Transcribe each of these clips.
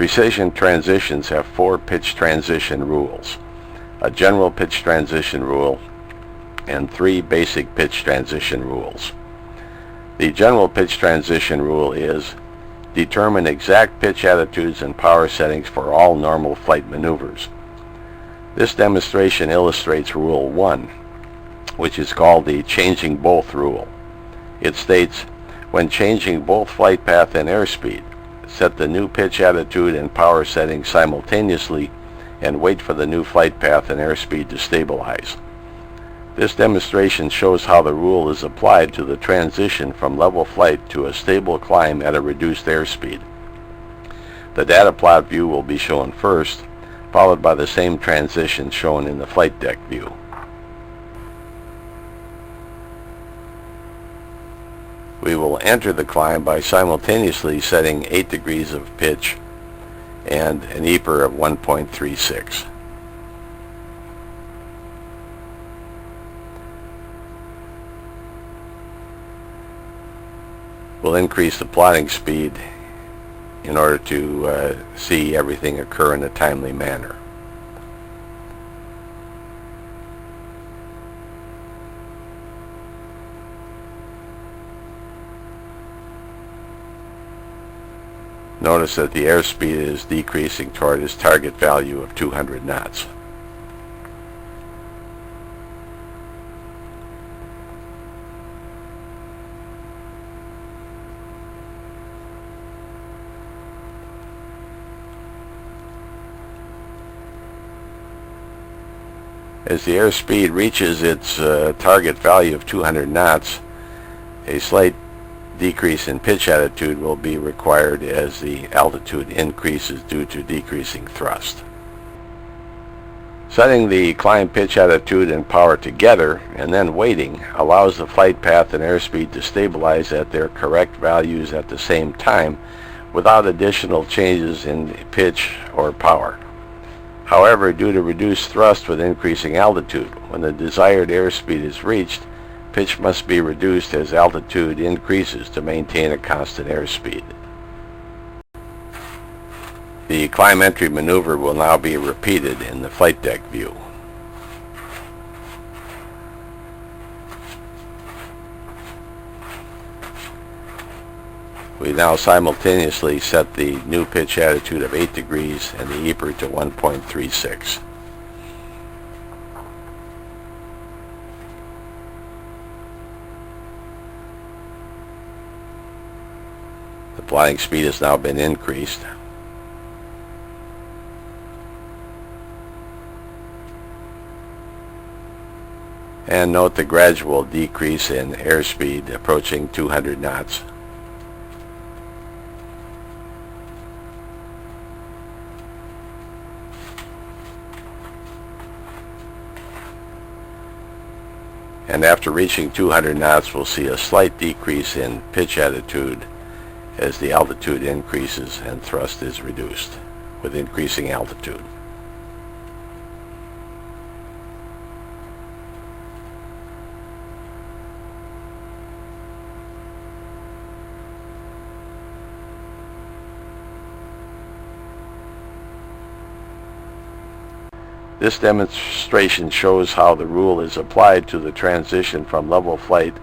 Precision transitions have 4 pitch transition rules: a general pitch transition rule and 3 basic pitch transition rules. The general pitch transition rule is: determine exact pitch attitudes and power settings for all normal flight maneuvers. This demonstration illustrates Rule 1, which is called the changing both rule. It states, when changing both flight path and airspeed, set the new pitch attitude and power settings simultaneously and wait for the new flight path and airspeed to stabilize. This demonstration shows how the rule is applied to the transition from level flight to a stable climb at a reduced airspeed. The data plot view will be shown first, followed by the same transition shown in the flight deck view. We will enter the climb by simultaneously setting 8 degrees of pitch and an EPR of 1.36. We'll increase the plotting speed in order to see everything occur in a timely manner. Notice that the airspeed is decreasing toward its target value of 200 knots. As the airspeed reaches its target value of 200 knots, a slight decrease in pitch attitude will be required as the altitude increases due to decreasing thrust. Setting the climb pitch attitude and power together and then waiting allows the flight path and airspeed to stabilize at their correct values at the same time without additional changes in pitch or power. However, due to reduced thrust with increasing altitude, when the desired airspeed is reached, pitch must be reduced as altitude increases to maintain a constant airspeed. The climb entry maneuver will now be repeated in the flight deck view. We now simultaneously set the new pitch attitude of 8 degrees and the EPR to 1.36. The flying speed has now been increased. And note the gradual decrease in airspeed approaching 200 knots. And after reaching 200 knots, we'll see a slight decrease in pitch attitude as the altitude increases and thrust is reduced with increasing altitude. This demonstration shows how the rule is applied to the transition from level flight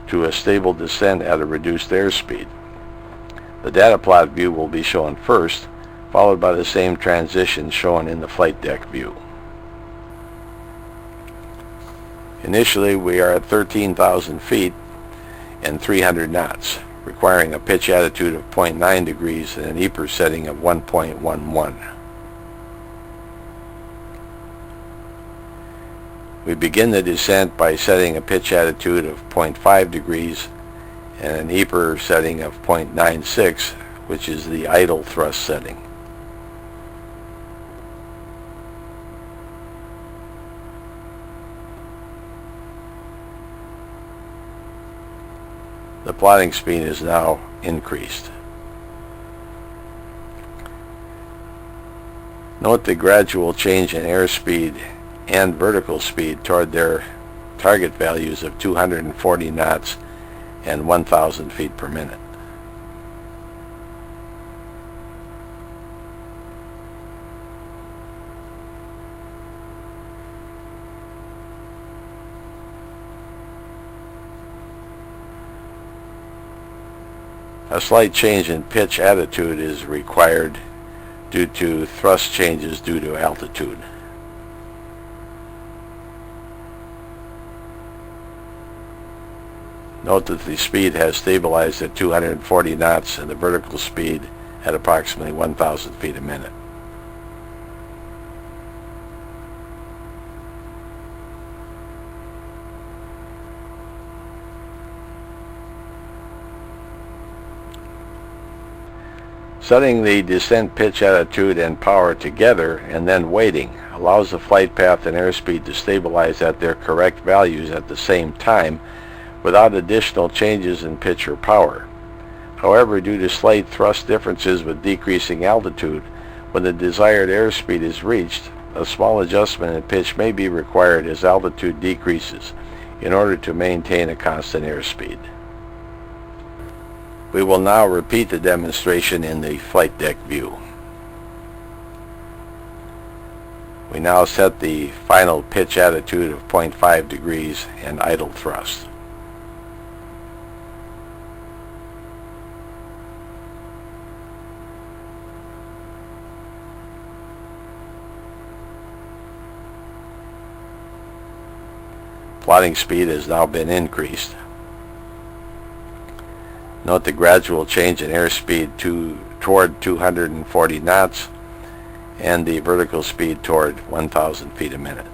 to a stable descent at a reduced airspeed. The data plot view will be shown first, followed by the same transition shown in the flight deck view. Initially, we are at 13,000 feet and 300 knots, requiring a pitch attitude of 0.9 degrees and an EPR setting of 1.11. We begin the descent by setting a pitch attitude of 0.5 degrees and an EPR setting of 0.96, which is the idle thrust setting. The plotting speed is now increased. Note the gradual change in airspeed and vertical speed toward their target values of 240 knots and 1,000 feet per minute. A slight change in pitch attitude is required due to thrust changes due to altitude. Note that the speed has stabilized at 240 knots and the vertical speed at approximately 1,000 feet a minute. Setting the descent pitch attitude and power together and then waiting allows the flight path and airspeed to stabilize at their correct values at the same time without additional changes in pitch or power. However, due to slight thrust differences with decreasing altitude, when the desired airspeed is reached, a small adjustment in pitch may be required as altitude decreases in order to maintain a constant airspeed. We will now repeat the demonstration in the flight deck view. We now set the final pitch attitude of 0.5 degrees and idle thrust. Plotting speed has now been increased. Note the gradual change in airspeed toward 240 knots and the vertical speed toward 1,000 feet a minute.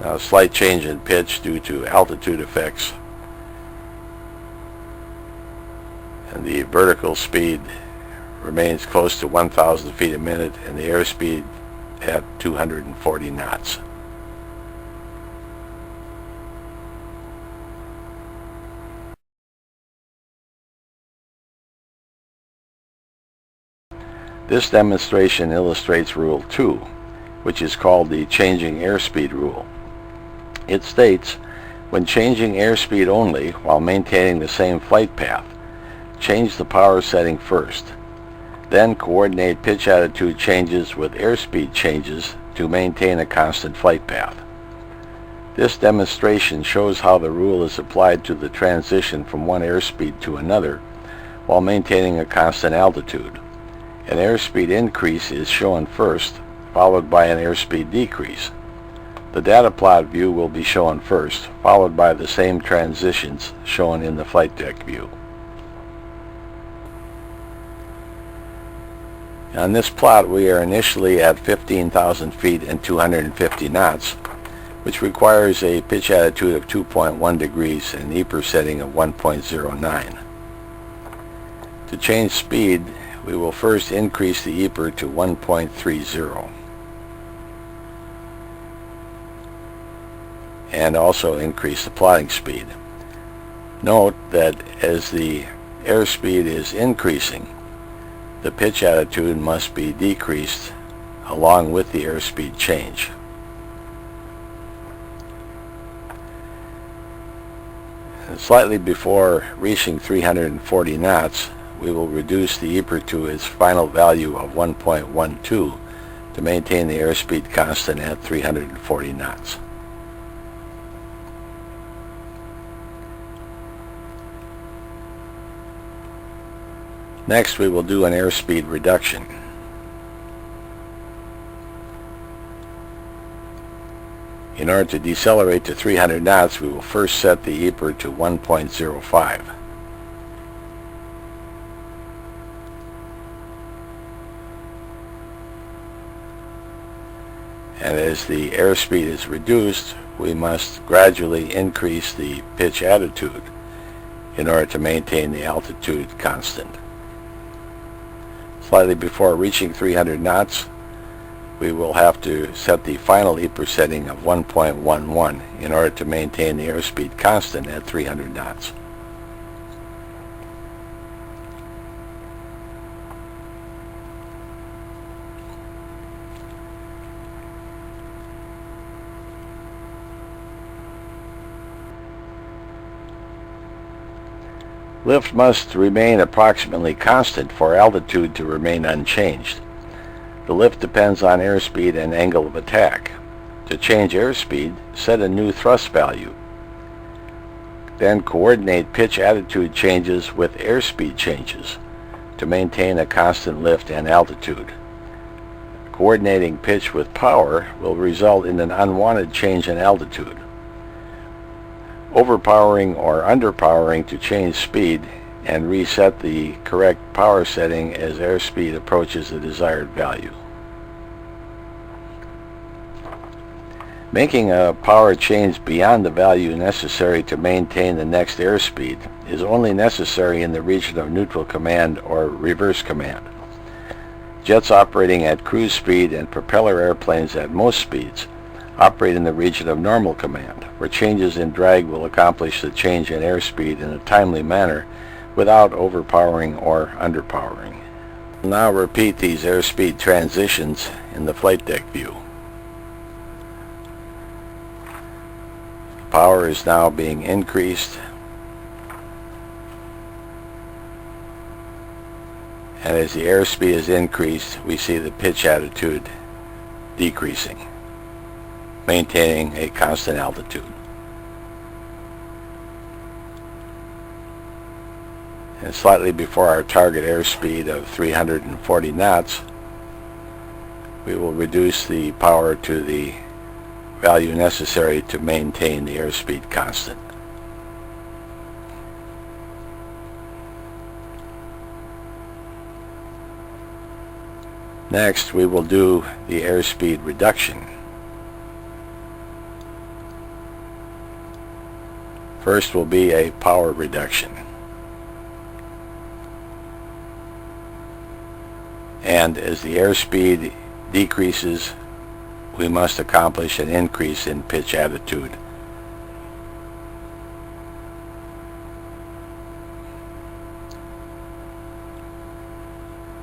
Now a slight change in pitch due to altitude effects, and the vertical speed remains close to 1,000 feet a minute and the airspeed at 240 knots. This demonstration illustrates Rule 2, which is called the changing airspeed rule. It states, when changing airspeed only while maintaining the same flight path, change the power setting first. Then coordinate pitch attitude changes with airspeed changes to maintain a constant flight path. This demonstration shows how the rule is applied to the transition from one airspeed to another while maintaining a constant altitude. An airspeed increase is shown first, followed by an airspeed decrease. The data plot view will be shown first, followed by the same transitions shown in the flight deck view. On this plot, we are initially at 15,000 feet and 250 knots, which requires a pitch attitude of 2.1 degrees and an EPR setting of 1.09. To change speed, we will first increase the EPR to 1.30. and also increase the plotting speed. Note that as the airspeed is increasing, the pitch attitude must be decreased along with the airspeed change. And slightly before reaching 340 knots, we will reduce the EPR to its final value of 1.12 to maintain the airspeed constant at 340 knots. Next, we will do an airspeed reduction. In order to decelerate to 300 knots, we will first set the EPR to 1.05. And as the airspeed is reduced, we must gradually increase the pitch attitude in order to maintain the altitude constant. Slightly before reaching 300 knots, we will have to set the final EPR setting of 1.11 in order to maintain the airspeed constant at 300 knots. Lift must remain approximately constant for altitude to remain unchanged. The lift depends on airspeed and angle of attack. To change airspeed, set a new thrust value. Then coordinate pitch attitude changes with airspeed changes to maintain a constant lift and altitude. Coordinating pitch with power will result in an unwanted change in altitude. Overpowering or underpowering to change speed and reset the correct power setting as airspeed approaches the desired value. Making a power change beyond the value necessary to maintain the next airspeed is only necessary in the region of neutral command or reverse command. Jets operating at cruise speed and propeller airplanes at most speeds operate in the region of normal command, where changes in drag will accomplish the change in airspeed in a timely manner without overpowering or underpowering. We'll now repeat these airspeed transitions in the flight deck view. Power is now being increased, and as the airspeed is increased, we see the pitch attitude decreasing, maintaining a constant altitude. And slightly before our target airspeed of 340 knots, we will reduce the power to the value necessary to maintain the airspeed constant. Next, we will do the airspeed reduction. First will be a power reduction. And as the airspeed decreases, we must accomplish an increase in pitch attitude.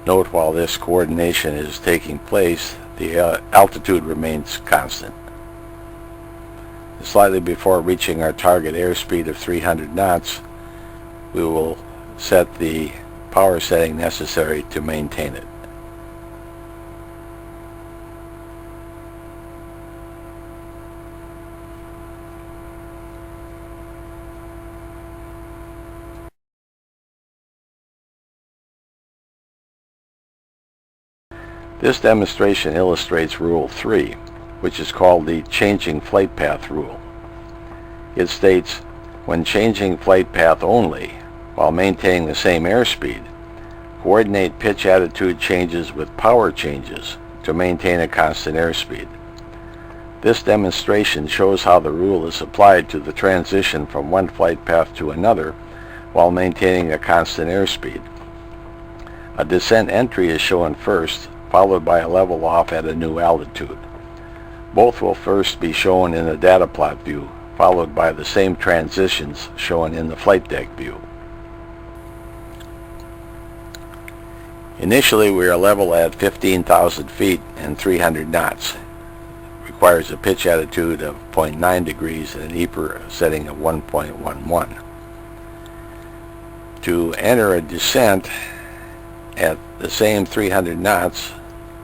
Note, while this coordination is taking place, the altitude remains constant. Slightly before reaching our target airspeed of 300 knots, we will set the power setting necessary to maintain it. This demonstration illustrates Rule 3, which is called the changing flight path rule. It states, when changing flight path only, while maintaining the same airspeed, coordinate pitch attitude changes with power changes to maintain a constant airspeed. This demonstration shows how the rule is applied to the transition from one flight path to another while maintaining a constant airspeed. A descent entry is shown first, followed by a level off at a new altitude. Both will first be shown in the data plot view, followed by the same transitions shown in the flight deck view. Initially, we are level at 15,000 feet and 300 knots. Requires a pitch attitude of 0.9 degrees and an EPR setting of 1.11. To enter a descent at the same 300 knots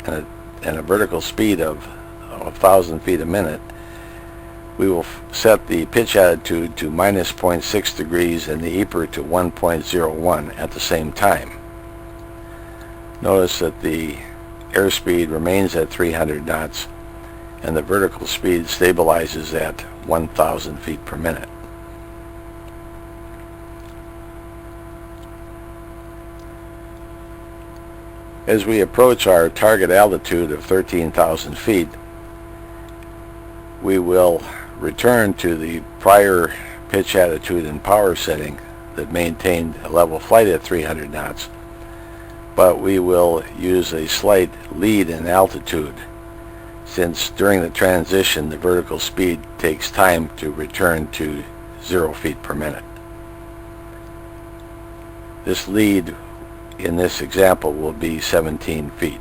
and a vertical speed of 1,000 feet a minute, we will set the pitch attitude to minus 0.6 degrees and the EPR to 1.01 at the same time. Notice that the airspeed remains at 300 knots and the vertical speed stabilizes at 1,000 feet per minute. As we approach our target altitude of 13,000 feet, we will return to the prior pitch attitude and power setting that maintained a level flight at 300 knots, but we will use a slight lead in altitude, since during the transition the vertical speed takes time to return to 0 feet per minute. This lead in this example will be 17 feet.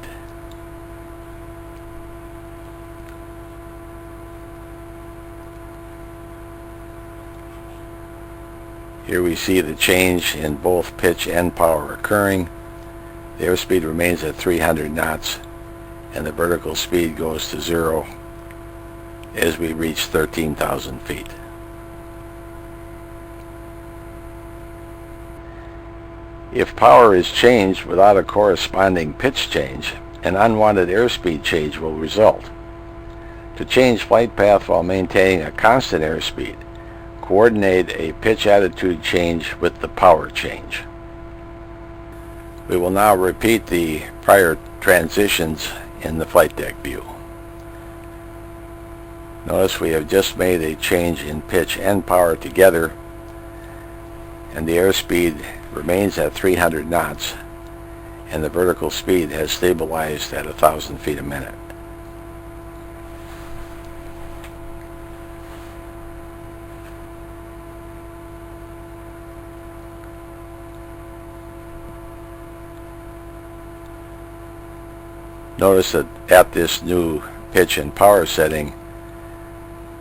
Here we see the change in both pitch and power occurring. The airspeed remains at 300 knots and the vertical speed goes to 0 as we reach 13,000 feet. If power is changed without a corresponding pitch change, an unwanted airspeed change will result. To change flight path while maintaining a constant airspeed, coordinate a pitch attitude change with the power change. We will now repeat the prior transitions in the flight deck view. Notice we have just made a change in pitch and power together, and the airspeed remains at 300 knots, and the vertical speed has stabilized at 1,000 feet a minute. Notice that at this new pitch and power setting,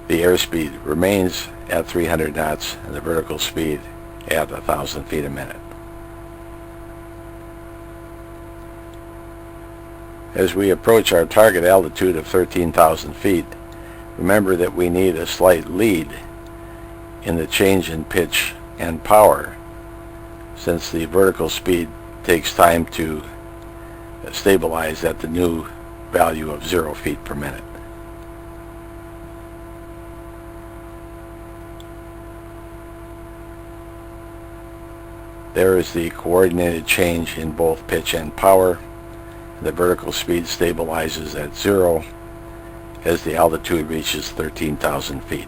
the airspeed remains at 300 knots and the vertical speed at 1,000 feet a minute. As we approach our target altitude of 13,000 feet, remember that we need a slight lead in the change in pitch and power, since the vertical speed takes time to stabilize at the new value of 0 feet per minute. There is the coordinated change in both pitch and power. The vertical speed stabilizes at 0 as the altitude reaches 13,000 feet.